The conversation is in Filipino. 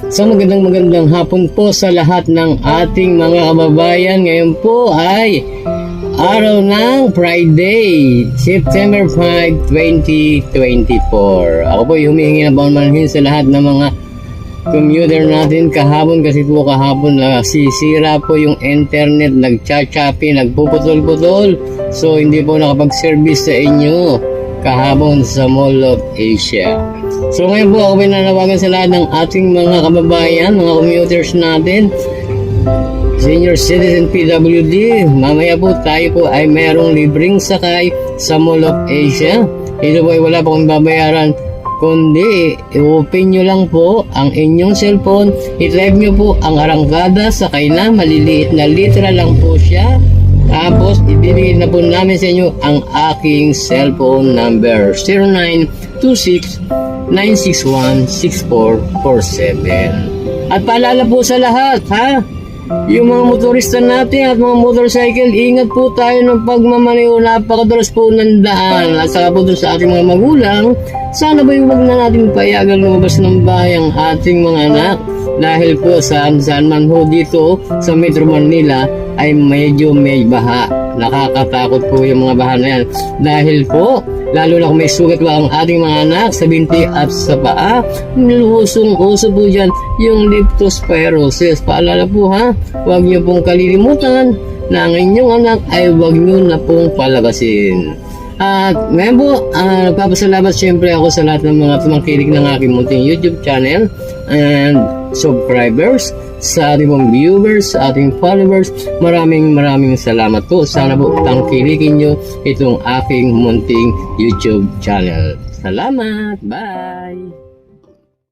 So magandang hapon po sa lahat ng ating mga kababayan. Ngayon po ay araw ng Friday, September 5, 2024. Ako po humihingi na baumanhin sa lahat ng mga commuter natin kahapon, kasi po kahapon sisira po yung internet, nagchachapi, nagpuputol-putol. So hindi po nakapag-service sa inyo kahapon sa Mall of Asia. So ngayon po ako pinanawagan sa lahat ng ating mga kababayan, mga commuters natin, senior citizen PWD. Mamaya po tayo po ay mayroong libreng sakay sa Mall of Asia. Ito po ay wala pa akong babayaran, kundi i-open nyo lang po ang inyong cellphone, i-type nyo po ang arangkada, sakay na, maliliit na litra lang po siya. Tapos ibibigay na po namin sa inyo ang aking cellphone number 0926-961-6447. At paalala po sa lahat, ha, yung mga motorista natin at mga motorcycle, ingat po tayo ng pagmamaneho. Napakadulas po ng daan. At saka po doon sa ating mga magulang, sana ba yung wag na natin payagang lumabas ng bahay ang ating mga anak, dahil po saan man ho dito sa Metro Manila ay medyo may baha. Nakakatakot po yung mga baha na yan, dahil po lalo na kung may sugat pa ang ating mga anak sa binti at sa paa, usong-uso po dyan yung leptospirosis. Paalala po, ha, huwag nyo pong kalilimutan na ang inyong anak ay huwag nyo na pong palagasin. At ngayon po, nagpapasalamat siyempre ako sa lahat ng mga tumakilig ng aking munting YouTube channel and subscribers, sa ating pong viewers, sa ating followers. Maraming salamat po. Sana po tangkilikin nyo itong aking munting YouTube channel. Salamat! Bye!